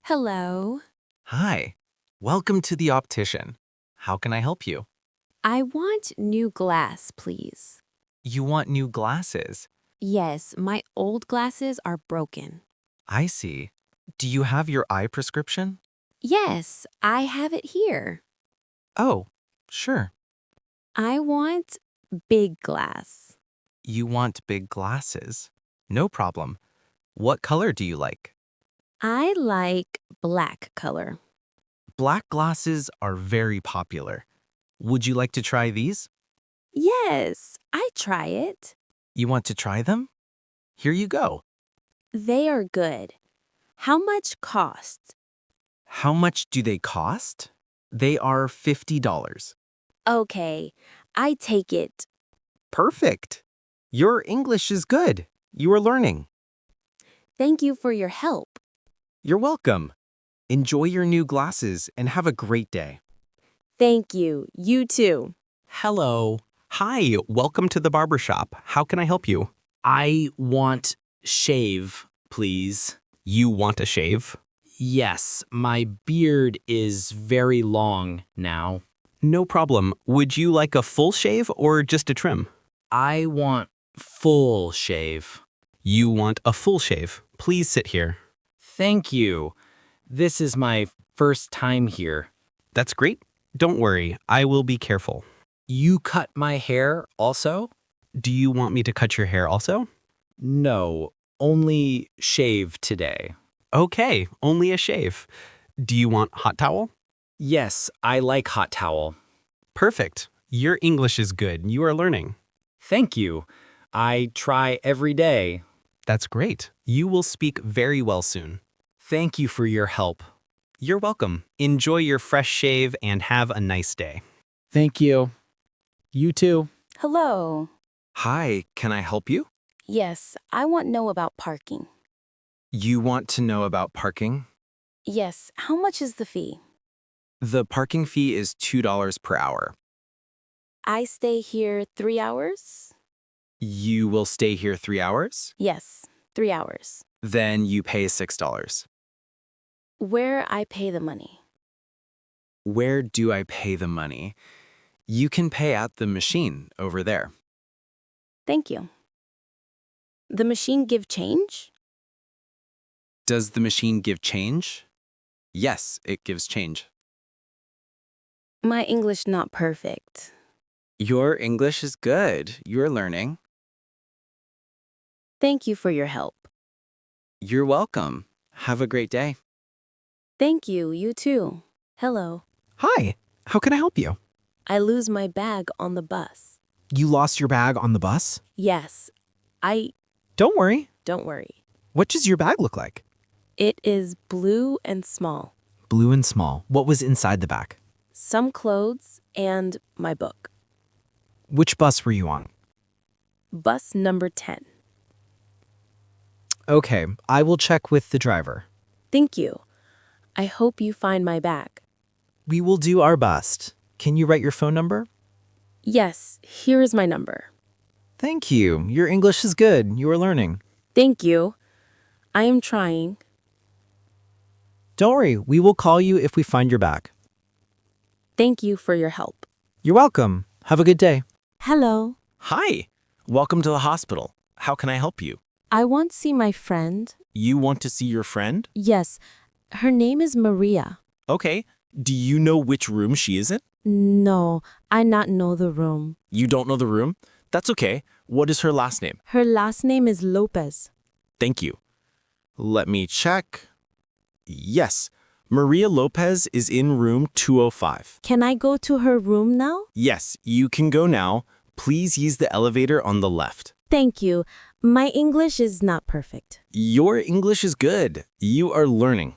Hello. Hi, welcome to the optician. How can I help you? I want new glass, please. You want new glasses. Yes, my old glasses are broken. I see. Do you have your eye prescription? Yes, I have it here. Oh, sure. I want big glass. You want big glasses. No problem. What color do you like? I like black color. Black glasses are very popular. Would you like to try these? Yes, I try it. You want to try them? Here you go. They are good. How much cost? How much do they cost? They are $50. Okay, I take it. Perfect. Your English is good. You are learning. Thank you for your help. You're welcome. Enjoy your new glasses and have a great day. Thank you. You too. Hello. Hi, welcome to the barbershop. How can I help you? I want shave, please. You want a shave? Yes, my beard is very long now. No problem. Would you like a full shave or just a trim? I want full shave. You want a full shave. Please sit here. Thank you. This is my first time here. That's great. Don't worry, I will be careful. You cut my hair also? Do you want me to cut your hair also? No, only shave today. Okay, only a shave. Do you want hot towel? Yes, I like hot towel. Perfect. Your English is good. You are learning. Thank you. I try every day. That's great. You will speak very well soon. Thank you for your help. You're welcome. Enjoy your fresh shave and have a nice day. Thank you. You too. Hello. Hi, can I help you? Yes, I want to know about parking. You want to know about parking? Yes, how much is the fee? The parking fee is $2 per hour. I stay here 3 hours? You will stay here 3 hours? Yes, 3 hours. Then you pay $6. Where I pay the money? Where do I pay the money? You can pay at the machine over there. Thank you. The machine give change? Does the machine give change? Yes, it gives change. My English not perfect. Your English is good. You're learning. Thank you for your help. You're welcome. Have a great day. Thank you, you too. Hello. Hi, how can I help you? I lose my bag on the bus. You lost your bag on the bus? Yes, Don't worry. don't worry. What does your bag look like? It is blue and small. Blue and small. What was inside the bag? Some clothes and my book. Which bus were you on? Bus number 10. Okay, I will check with the driver. Thank you. I hope you find my bag. We will do our best. Can you write your phone number? Yes, here is my number. Thank you. Your English is good. You are learning. Thank you. I am trying. Don't worry, we will call you if we find your bag. Thank you for your help. You're welcome. Have a good day. Hello. Hi, welcome to the hospital. How can I help you? I want to see my friend. You want to see your friend? Yes, her name is Maria. Okay, do you know which room she is in? No, I not know the room. You don't know the room? That's okay. What is her last name? Her last name is Lopez. Thank you. Let me check. Yes, Maria Lopez is in room 205. Can I go to her room now? Yes, you can go now. Please use the elevator on the left. Thank you. My English is not perfect. Your English is good. You are learning.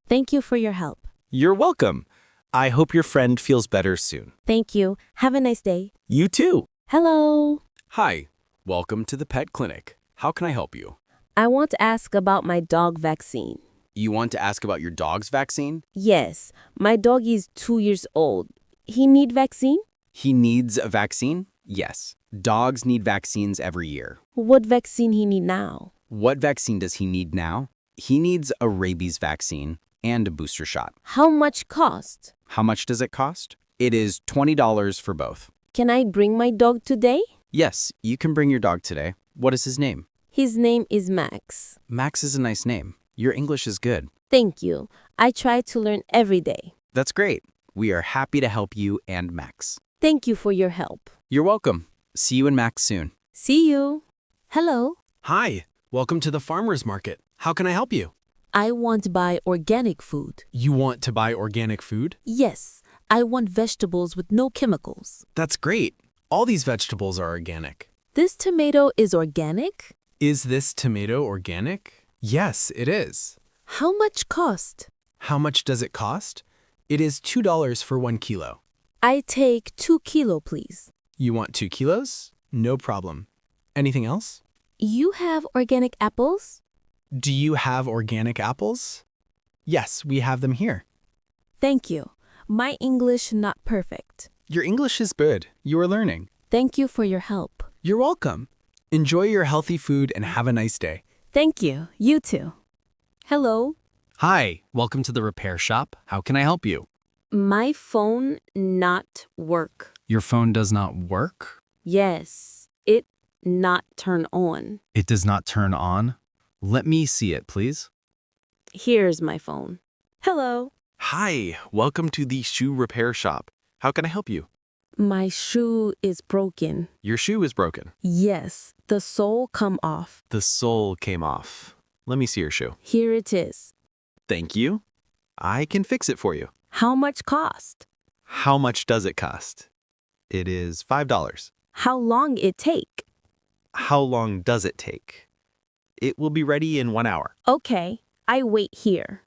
Thank you for your help. You're welcome. I hope your friend feels better soon. Thank you. Have a nice day. You too. Hello. Hi, welcome to the pet clinic. How can I help you? I want to ask about my dog vaccine. You want to ask about your dog's vaccine? Yes, my dog is 2 years old. He need vaccine? He needs a vaccine? Yes. Dogs need vaccines every year. What vaccine he need now? What vaccine does he need now? He needs a rabies vaccine. and a booster shot. How much cost? How much does it cost? It is $20 for both. Can I bring my dog today? Yes, you can bring your dog today. What is his name? His name is Max. Max is a nice name. Your English is good. Thank you. I try to learn every day. That's great. We are happy to help you and Max. Thank you for your help. You're welcome. See you and Max soon. See you. Hello. Hi, welcome to the farmer's market. How can I help you? I want to buy organic food. You want to buy organic food? Yes, I want vegetables with no chemicals. That's great. All these vegetables are organic. This tomato is organic? Is this tomato organic? Yes, it is. How much cost? How much does it cost? It is $2 for 1 kilo. I take 2 kilo, please. You want 2 kilos? No problem. Anything else? You have organic apples? Do you have organic apples? Yes, we have them here. Thank you. My English not perfect. Your English is good. You are learning. Thank you for your help. You're welcome. Enjoy your healthy food and have a nice day. Thank you. You too. Hello. Hi, welcome to the repair shop. How can I help you? My phone not work. Your phone does not work? Yes, it not turn on. It does not turn on? Let me see it, please. Here's my phone. Hello. Hi, welcome to the shoe repair shop. How can I help you? My shoe is broken. Your shoe is broken. Yes, the sole come off. The sole came off. Let me see your shoe. Here it is. Thank you. I can fix it for you. How much cost? How much does it cost? It is $5. How long it take? How long does it take? It will be ready in 1 hour. Okay, I wait here.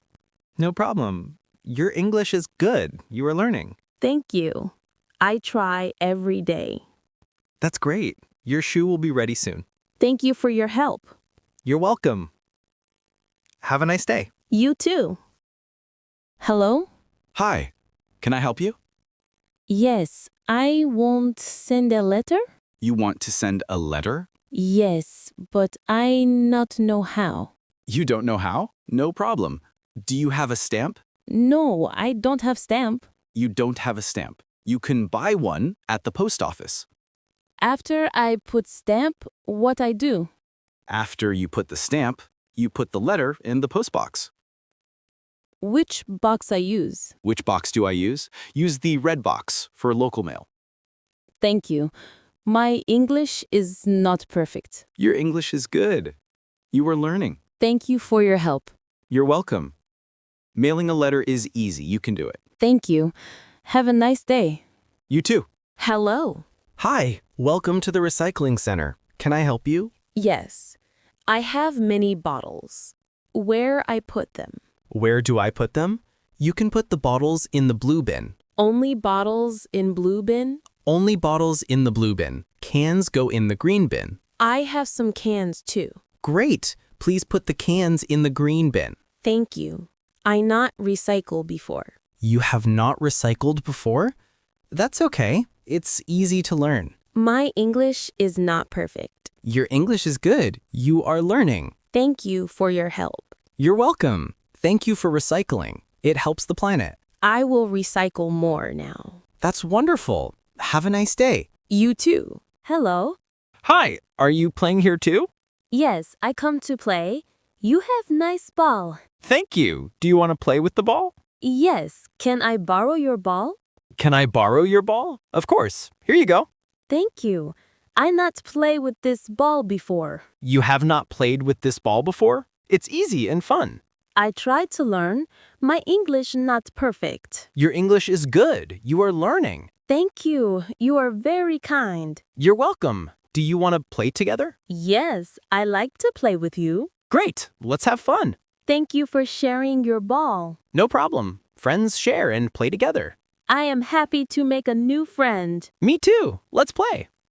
No problem. Your English is good. You are learning. Thank you. I try every day. That's great. Your shoe will be ready soon. Thank you for your help. You're welcome. Have a nice day. You too. Hello? Hi. Can I help you? Yes, I won't send a letter? You want to send a letter? Yes, but I not know how. You don't know how? No problem. Do you have a stamp? No, I don't have stamp. You don't have a stamp. You can buy one at the post office. After I put stamp, what I do? After you put the stamp, you put the letter in the post box. Which box I use? Which box do I use? Use the red box for local mail. Thank you. My English is not perfect. Your English is good. You are learning. Thank you for your help. You're welcome. Mailing a letter is easy. You can do it. Thank you. Have a nice day. You too. Hello. Hi. Welcome to the recycling center. Can I help you? Yes, I have many bottles. Where I put them? Where do I put them? You can put the bottles in the blue bin. Only bottles in blue bin? Only bottles in the blue bin. Cans go in the green bin. I have some cans too. Great. Please put the cans in the green bin. Thank you. I not recycle before. You have not recycled before? That's okay. It's easy to learn. My English is not perfect. Your English is good. You are learning. Thank you for your help. You're welcome. Thank you for recycling. It helps the planet. I will recycle more now. That's wonderful. Have a nice day. You too. Hello. Hi, are you playing here too? Yes, I come to play. You have nice ball. Thank you. Do you want to play with the ball? Yes, can I borrow your ball? Can I borrow your ball? Of course. Here you go. Thank you. I not play with this ball before. You have not played with this ball before? It's easy and fun. I tried to learn. My English not perfect. Your English is good. You are learning. Thank you. You are very kind. You're welcome. Do you want to play together? Yes, I like to play with you. Great. Let's have fun. Thank you for sharing your ball. No problem. Friends share and play together. I am happy to make a new friend. Me too. Let's play.